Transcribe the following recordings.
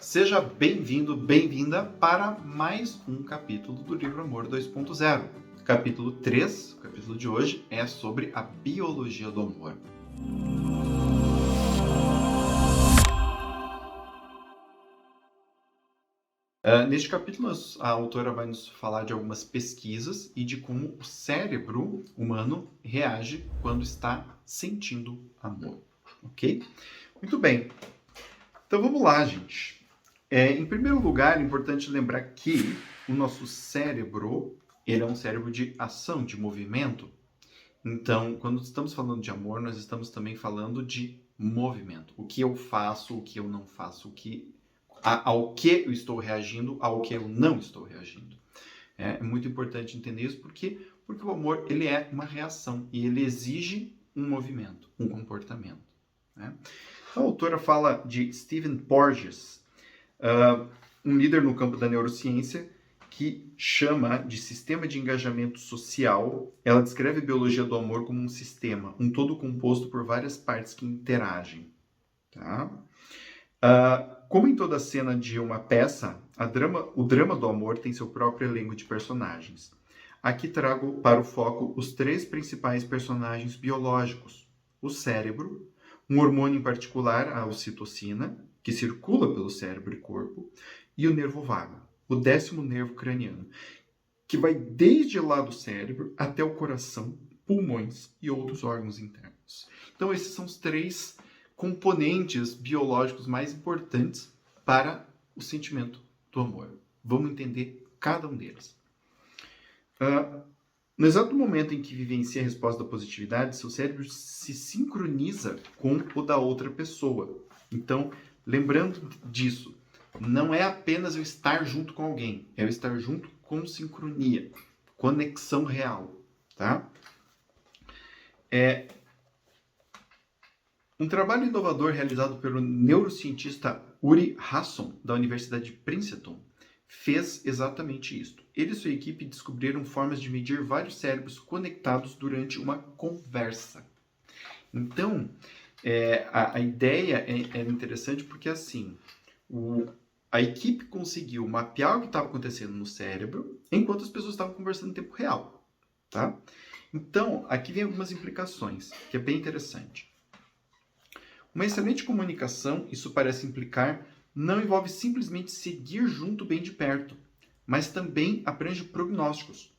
Seja bem-vindo, bem-vinda para mais um capítulo do livro Amor 2.0. Capítulo 3, o capítulo de hoje, é sobre a biologia do amor. Neste capítulo, a autora vai nos falar de algumas pesquisas e de como o cérebro humano reage quando está sentindo amor, ok? Muito bem, então vamos lá, gente. Em primeiro lugar, é importante lembrar que o nosso cérebro, ele é um cérebro de ação, de movimento. Então, quando estamos falando de amor, nós estamos também falando de movimento. O que eu faço, o que eu não faço, ao que eu estou reagindo, ao que eu não estou reagindo. É muito importante entender isso porque o amor, ele é uma reação e ele exige um movimento, um comportamento. Né? A autora fala de Stephen Porges, um líder no campo da neurociência, que chama de sistema de engajamento social. Ela descreve a biologia do amor como um sistema, um todo composto por várias partes que interagem. Tá? Como em toda cena de uma peça, o drama do amor tem seu próprio elenco de personagens. Aqui trago para o foco os três principais personagens biológicos: o cérebro, um hormônio em particular, a ocitocina, que circula pelo cérebro e corpo, e o nervo vago, o 10º nervo craniano, que vai desde lá do cérebro até o coração, pulmões e outros órgãos internos. Então, esses são os três componentes biológicos mais importantes para o sentimento do amor. Vamos entender cada um deles. No exato momento em que vivencia a resposta da positividade, seu cérebro se sincroniza com o da outra pessoa. Então, lembrando disso, não é apenas eu estar junto com alguém, é eu estar junto com sincronia, conexão real, tá? Um trabalho inovador realizado pelo neurocientista Uri Hasson, da Universidade de Princeton, fez exatamente isso. Ele e sua equipe descobriram formas de medir vários cérebros conectados durante uma conversa. Então, a ideia é interessante porque, assim, a equipe conseguiu mapear o que estava acontecendo no cérebro enquanto as pessoas estavam conversando em tempo real. Tá? Então, aqui vem algumas implicações, que é bem interessante. Uma excelente comunicação, isso parece implicar, não envolve simplesmente seguir junto bem de perto, mas também abrange prognósticos.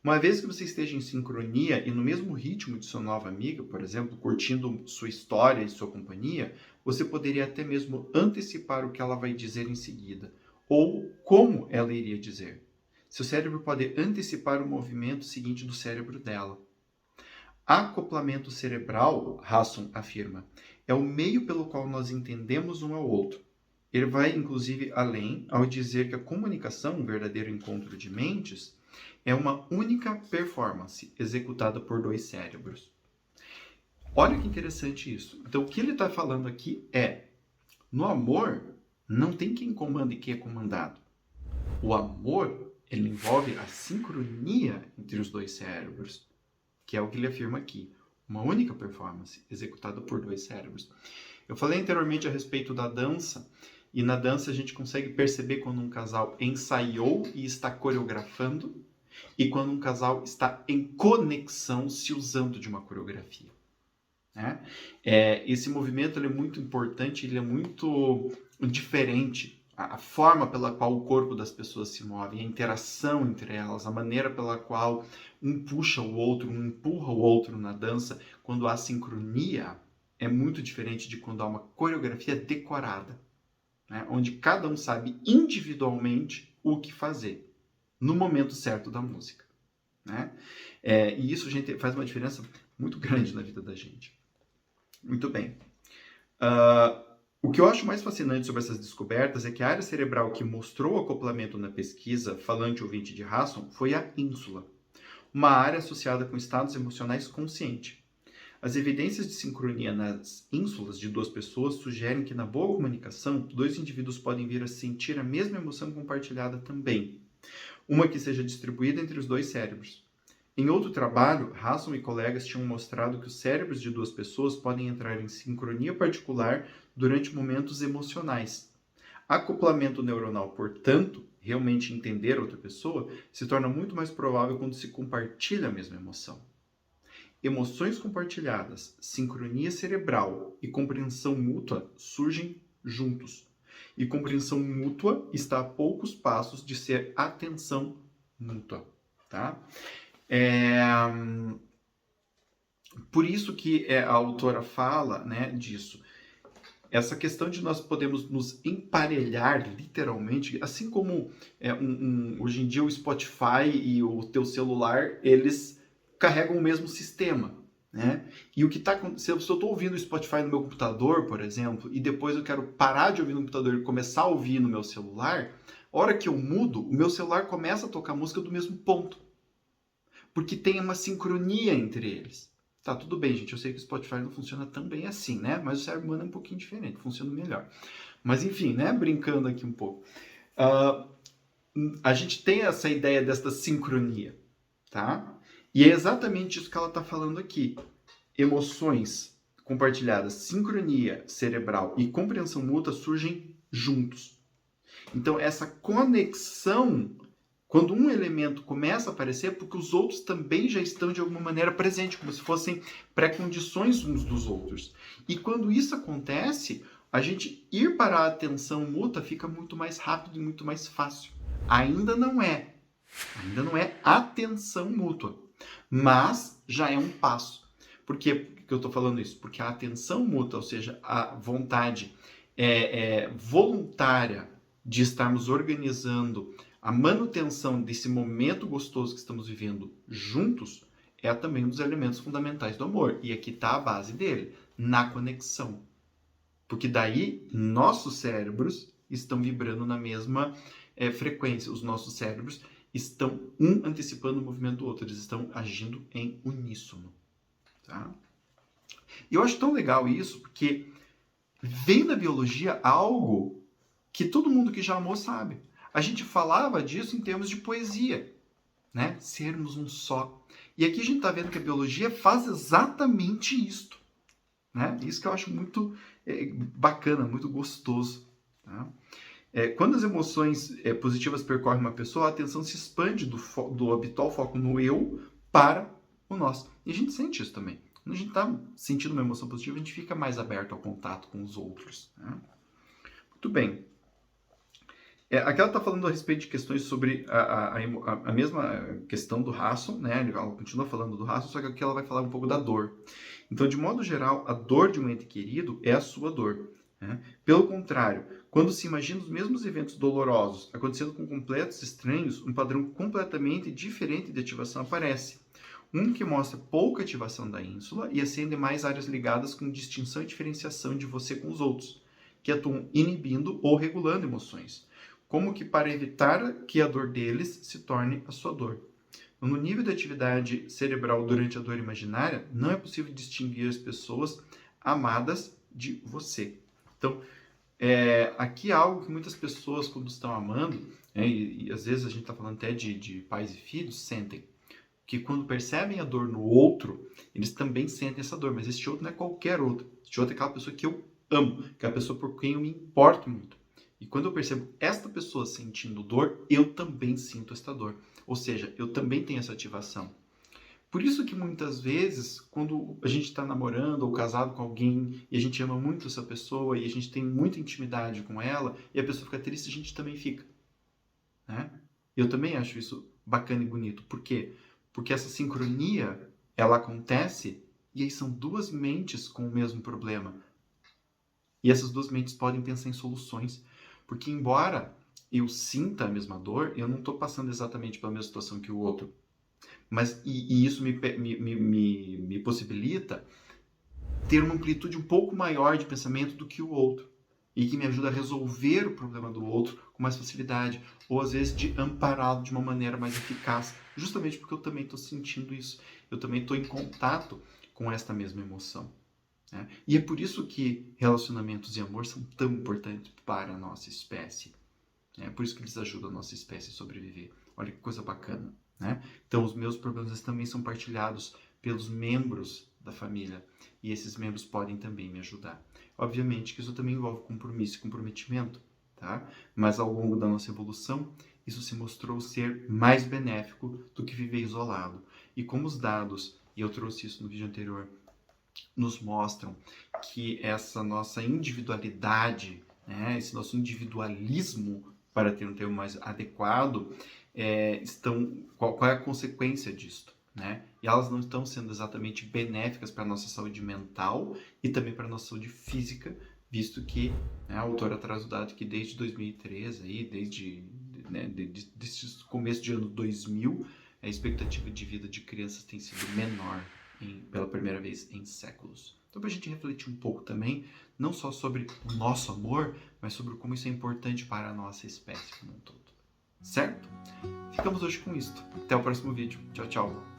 Uma vez que você esteja em sincronia e no mesmo ritmo de sua nova amiga, por exemplo, curtindo sua história e sua companhia, você poderia até mesmo antecipar o que ela vai dizer em seguida, ou como ela iria dizer. Seu cérebro pode antecipar o movimento seguinte do cérebro dela. Acoplamento cerebral, Hasson afirma, é o meio pelo qual nós entendemos um ao outro. Ele vai, inclusive, além ao dizer que a comunicação, um verdadeiro encontro de mentes, é uma única performance executada por dois cérebros. Olha que interessante isso. Então, o que ele está falando aqui é, no amor, não tem quem comanda e quem é comandado. O amor, ele envolve a sincronia entre os dois cérebros, que é o que ele afirma aqui. Uma única performance executada por dois cérebros. Eu falei anteriormente a respeito da dança, e na dança a gente consegue perceber quando um casal ensaiou e está coreografando, e quando um casal está em conexão se usando de uma coreografia. Né? Esse movimento ele é muito importante, ele é muito diferente. A forma pela qual o corpo das pessoas se move, a interação entre elas, a maneira pela qual um puxa o outro, um empurra o outro na dança, quando há sincronia, é muito diferente de quando há uma coreografia decorada, né? Onde cada um sabe individualmente o que fazer, no momento certo da música. Né? E isso, gente, faz uma diferença muito grande na vida da gente. Muito bem. O que eu acho mais fascinante sobre essas descobertas é que a área cerebral que mostrou o acoplamento na pesquisa falante-ouvinte de Hasson foi a ínsula, uma área associada com estados emocionais conscientes. As evidências de sincronia nas ínsulas de duas pessoas sugerem que, na boa comunicação, dois indivíduos podem vir a sentir a mesma emoção compartilhada também, uma que seja distribuída entre os dois cérebros. Em outro trabalho, Hasson e colegas tinham mostrado que os cérebros de duas pessoas podem entrar em sincronia particular durante momentos emocionais. Acoplamento neuronal, portanto, realmente entender outra pessoa, se torna muito mais provável quando se compartilha a mesma emoção. Emoções compartilhadas, sincronia cerebral e compreensão mútua surgem juntos. E compreensão mútua está a poucos passos de ser atenção mútua, tá? Por isso que a autora fala, né, disso. Essa questão de nós podemos nos emparelhar, literalmente, assim como hoje em dia o Spotify e o teu celular, eles carregam o mesmo sistema, né? E o que está acontecendo, se eu estou ouvindo o Spotify no meu computador, por exemplo, e depois eu quero parar de ouvir no computador e começar a ouvir no meu celular, a hora que eu mudo, o meu celular começa a tocar música do mesmo ponto. Porque tem uma sincronia entre eles. Tá, tudo bem, gente. Eu sei que o Spotify não funciona tão bem assim, né? Mas o cérebro humano é um pouquinho diferente, funciona melhor. Mas enfim, né? Brincando aqui um pouco. A gente tem essa ideia desta sincronia, tá? E é exatamente isso que ela está falando aqui. Emoções compartilhadas, sincronia cerebral e compreensão mútua surgem juntos. Então, essa conexão, quando um elemento começa a aparecer, é porque os outros também já estão de alguma maneira presentes, como se fossem pré-condições uns dos outros. E quando isso acontece, a gente ir para a atenção mútua fica muito mais rápido e muito mais fácil. Ainda não é atenção mútua, mas já é um passo. Por que eu estou falando isso? Porque a atenção mútua, ou seja, a vontade voluntária de estarmos organizando a manutenção desse momento gostoso que estamos vivendo juntos, é também um dos elementos fundamentais do amor. E aqui está a base dele, na conexão. Porque daí nossos cérebros estão vibrando na mesma frequência. Os nossos cérebros estão um antecipando o movimento do outro. Eles estão agindo em uníssono. Tá? E eu acho tão legal isso, porque vem da biologia algo que todo mundo que já amou sabe. A gente falava disso em termos de poesia, né? Sermos um só. E aqui a gente está vendo que a biologia faz exatamente isto, né? Isso que eu acho muito bacana, muito gostoso. Tá? Quando as emoções positivas percorrem uma pessoa, a atenção se expande do habitual foco no eu para o nós. E a gente sente isso também. Quando a gente está sentindo uma emoção positiva, a gente fica mais aberto ao contato com os outros. Né? Muito bem. Aqui ela está falando a respeito de questões sobre a mesma questão do Hasson, né? Ela continua falando do Hasson, só que aqui ela vai falar um pouco da dor. Então, de modo geral, a dor de um ente querido é a sua dor. Né? Pelo contrário, quando se imagina os mesmos eventos dolorosos acontecendo com completos estranhos, um padrão completamente diferente de ativação aparece. Um que mostra pouca ativação da ínsula e acende mais áreas ligadas com distinção e diferenciação de você com os outros, que atuam inibindo ou regulando emoções, como que para evitar que a dor deles se torne a sua dor. No nível de atividade cerebral durante a dor imaginária, não é possível distinguir as pessoas amadas de você. Então, aqui é algo que muitas pessoas, quando estão amando, e às vezes a gente está falando até de pais e filhos, sentem. Que quando percebem a dor no outro, eles também sentem essa dor. Mas esse outro não é qualquer outro. Esse outro é aquela pessoa que eu amo, aquela pessoa por quem eu me importo muito. E quando eu percebo esta pessoa sentindo dor, eu também sinto esta dor. Ou seja, eu também tenho essa ativação. Por isso que muitas vezes, quando a gente está namorando ou casado com alguém e a gente ama muito essa pessoa e a gente tem muita intimidade com ela e a pessoa fica triste, a gente também fica. Né? Eu também acho isso bacana e bonito. Por quê? Porque essa sincronia, ela acontece e aí são duas mentes com o mesmo problema. E essas duas mentes podem pensar em soluções. Porque embora eu sinta a mesma dor, eu não estou passando exatamente pela mesma situação que o outro. Mas e isso me possibilita ter uma amplitude um pouco maior de pensamento do que o outro. E que me ajuda a resolver o problema do outro com mais facilidade. Ou às vezes de ampará-lo de uma maneira mais eficaz. Justamente porque eu também estou sentindo isso. Eu também estou em contato com esta mesma emoção. Né? E é por isso que relacionamentos e amor são tão importantes para a nossa espécie. É por isso que eles ajudam a nossa espécie a sobreviver. Olha que coisa bacana. Né? Então os meus problemas também são partilhados pelos membros da família. E esses membros podem também me ajudar. Obviamente que isso também envolve compromisso e comprometimento. Tá? tá? Mas ao longo da nossa evolução, isso se mostrou ser mais benéfico do que viver isolado. E como os dados, e eu trouxe isso no vídeo anterior, nos mostram que essa nossa individualidade, né, esse nosso individualismo, para ter um termo mais adequado, qual é a consequência disto? Né? E elas não estão sendo exatamente benéficas para a nossa saúde mental e também para a nossa saúde física, visto que, né, a autora traz o dado que desde 2013, aí, desde o começo de ano 2000, a expectativa de vida de crianças tem sido menor pela primeira vez em séculos. Então, para a gente refletir um pouco também, não só sobre o nosso amor, mas sobre como isso é importante para a nossa espécie como um todo. Certo? Ficamos hoje com isso. Até o próximo vídeo. Tchau, tchau.